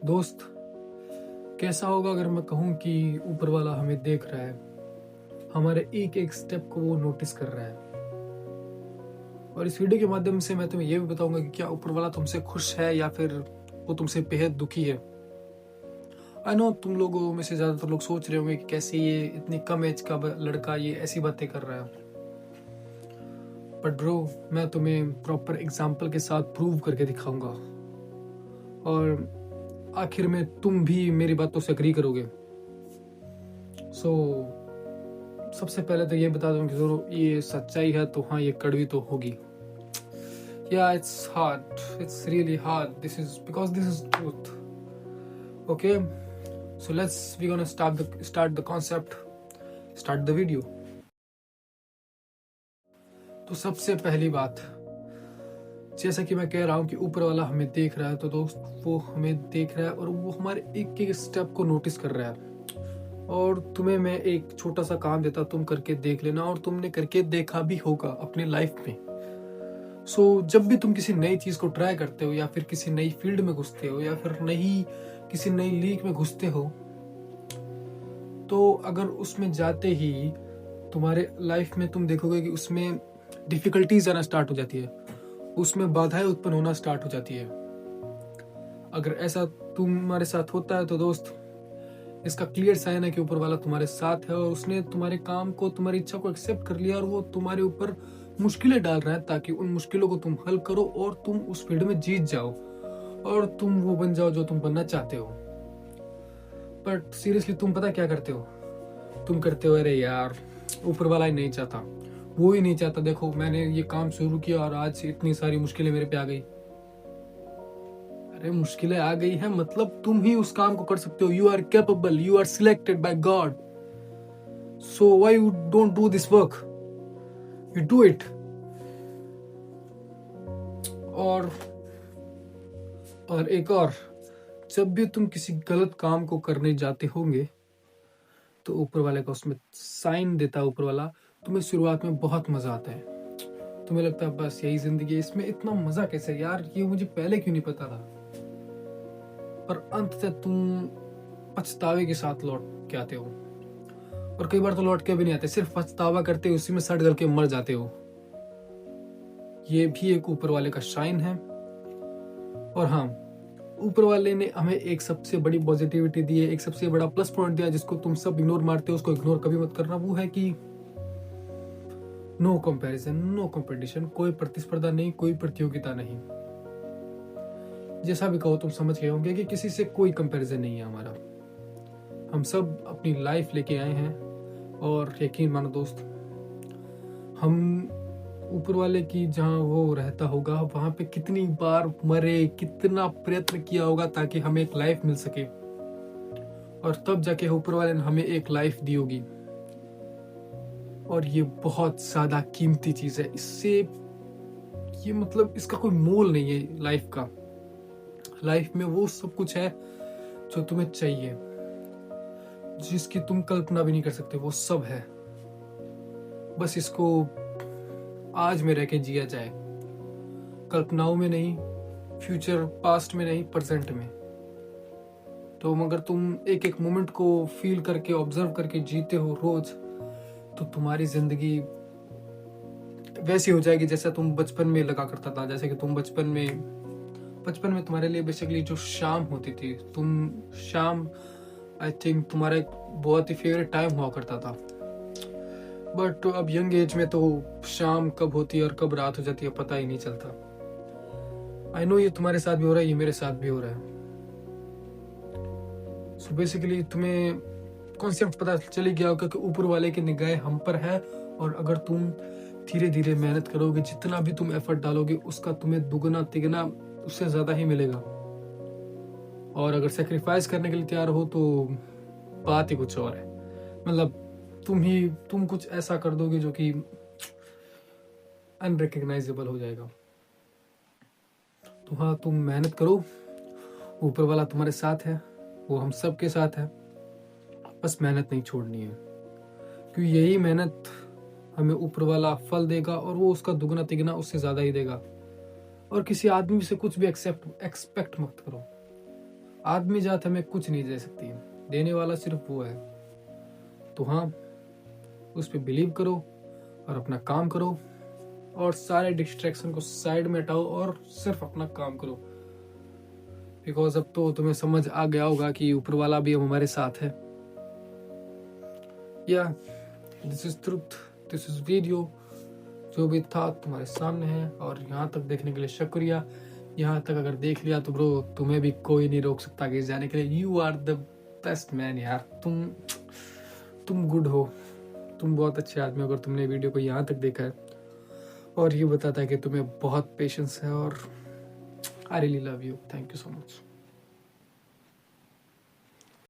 दोस्त, कैसा होगा अगर मैं कहूँ कि ऊपर वाला हमें देख रहा है, हमारे एक एक स्टेप को वो नोटिस कर रहा है। और इस वीडियो के माध्यम से मैं तुम्हें ये भी बताऊंगा कि क्या ऊपर वाला तुमसे खुश है या फिर वो तुमसे बेहद दुखी है। आई नो तुम लोगों में से ज़्यादातर लोग सोच रहे होंगे कि कैसे ये इतनी कम एज का लड़का ये ऐसी बातें कर रहा है। बट ब्रो, मैं तुम्हें प्रॉपर एग्जाम्पल के साथ प्रूव करके दिखाऊंगा और आखिर में तुम भी मेरी बातों से एग्री करोगे। सो सबसे पहले तो ये बता दूं कि जरूर ये सच्चाई है तो हाँ, ये कड़वी तो होगी। Yeah, it's hard. It's really hard. This is truth. Okay, so we're gonna start the concept. Start the video. तो सबसे पहली बात, जैसा कि मैं कह रहा हूँ कि ऊपर वाला हमें देख रहा है, तो दोस्त वो हमें देख रहा है और वो हमारे एक एक स्टेप को नोटिस कर रहा है। और तुम्हें मैं एक छोटा सा काम देता, तुम करके देख लेना, और तुमने करके देखा भी होगा अपनी लाइफ में। सो जब भी तुम किसी नई चीज को ट्राई करते हो या फिर किसी नई फील्ड में घुसते हो या फिर किसी नई लीग में घुसते हो, तो अगर उसमें जाते ही तुम्हारे लाइफ में तुम देखोगे कि उसमें डिफिकल्टीज आना स्टार्ट हो जाती है, उसमें बाधाएं उत्पन्न होना स्टार्ट हो जाती है। अगर ऐसा तुम्हारे साथ होता है तो दोस्त, इसका क्लियर साइन है कि ऊपर वाला तुम्हारे साथ है और उसने तुम्हारे काम को, तुम्हारी इच्छा को एक्सेप्ट कर लिया और वो तुम्हारे ऊपर मुश्किलें डाल रहा है ताकि उन मुश्किलों को तुम हल करो और तुम उस फील्ड में जीत जाओ और तुम वो बन जाओ जो तुम बनना चाहते हो। बट सीरियसली तुम पता क्या करते हो? तुम करते हो, अरे यार ऊपर वाला ही नहीं चाहता, वो ही नहीं चाहता, देखो मैंने ये काम शुरू किया और आज से इतनी सारी मुश्किलें मेरे पे आ गई। अरे मुश्किलें आ गई है मतलब तुम ही उस काम को कर सकते हो। You are capable, you are selected by God, so why you don't do this work? You do it. और एक और, जब भी तुम किसी गलत काम को करने जाते होंगे तो ऊपर वाले का उसमें साइन देता है ऊपर वाला। तुम्हें शुरुआत में बहुत मजा आता है, तुम्हें लगता है बस यही जिंदगी है, इसमें इतना मजा कैसे यार, ये मुझे पहले क्यों नहीं पता था। पर अंततः तुम पछतावे के साथ लौट के आते हो, और कई बार तो लौट के भी नहीं आते, सिर्फ पछतावा करते उसी में सड़ गल के मर जाते हो। ये भी एक ऊपर वाले का शाइन है। और हाँ, ऊपर वाले ने हमें एक सबसे बड़ी पॉजिटिविटी दी है, एक सबसे बड़ा प्लस पॉइंट दिया जिसको तुम सब इग्नोर मारते हो, उसको इग्नोर कभी मत करना। वो है कि नो कंपैरिजन, नो कंपटीशन, कोई प्रतिस्पर्धा नहीं, कोई प्रतियोगिता नहीं। जैसा भी कहो तुम समझ गए होंगे कि किसी से कोई कंपैरिजन नहीं है हमारा। हम सब अपनी लाइफ लेके आए हैं और यकीन मानो दोस्त, हम ऊपर वाले की जहाँ वो रहता होगा वहां पे कितनी बार मरे, कितना प्रयत्न किया होगा ताकि हमें एक लाइफ मिल सके, और तब जाके ऊपर वाले ने हमें एक लाइफ दी होगी। और ये बहुत ज्यादा कीमती चीज है, इससे ये मतलब इसका कोई मोल नहीं है लाइफ का। लाइफ में वो सब कुछ है जो तुम्हें चाहिए, जिसकी तुम कल्पना भी नहीं कर सकते, वो सब है। बस इसको आज में रह के जिया जाए, कल्पनाओं में नहीं, फ्यूचर पास्ट में नहीं, प्रेजेंट में। तो अगर तुम एक एक मोमेंट को फील करके, ऑब्जर्व करके जीते हो रोज, तो तुम्हारी जिंदगी वैसी हो जाएगी जैसा तुम बचपन में लगा करता था। जैसे कि तुम बचपन में तुम्हारे लिए बेसिकली जो शाम होती थी, तुम शाम, आई थिंक तुम्हारा एक बहुत ही फेवरेट टाइम हुआ करता था। बट अब यंग एज में तो शाम कब होती है और कब रात हो जाती है पता ही नहीं चलता। आई नो ये तुम्हारे साथ भी हो रहा है, ये मेरे साथ भी हो रहा है। सो बेसिकली तुम्हें कॉन्सेप्ट पता चली गया होगा कि ऊपर वाले की निगाहें हम पर है, और अगर तुम धीरे धीरे मेहनत करोगे, जितना भी तुम एफर्ट डालोगे उसका तुम्हें दुगना तिगना उससे ज्यादा ही मिलेगा। और अगर सेक्रीफाइस करने के लिए तैयार हो तो बात ही कुछ और है। मतलब तुम कुछ ऐसा कर दोगे जो कि अनरिकग्नाइजेबल हो जाएगा। तो हाँ, तुम मेहनत करो, ऊपर वाला तुम्हारे साथ है, वो हम सब के साथ है, बस मेहनत नहीं छोड़नी है, क्योंकि यही मेहनत हमें ऊपर वाला फल देगा और वो उसका दुगना तिगना उससे ज्यादा ही देगा। और किसी आदमी से कुछ भी एक्सपेक्ट मत करो। आदमी जात हमें कुछ नहीं दे सकती, देने वाला सिर्फ वो है। तो हाँ, उस पर बिलीव करो और अपना काम करो और सारे डिस्ट्रैक्शन को साइड में हटाओ और सिर्फ अपना काम करो। बिकॉज अब तो तुम्हें समझ आ गया होगा कि ऊपर वाला भी अब हमारे साथ है। या this is truth, this is video. जो भी था तुम्हारे सामने है और यहाँ तक देखने के लिए शुक्रिया। यहाँ तक अगर देख लिया तो ब्रो तुम्हें भी कोई नहीं रोक सकता कि जाने के लिए। You are the best man यार, तुम गुड हो, तुम बहुत अच्छे आदमी हो अगर तुमने वीडियो को यहाँ तक देखा है। और ये बताता है कि तुम्हें बहुत पेशेंस है और I really love you. Thank you so much.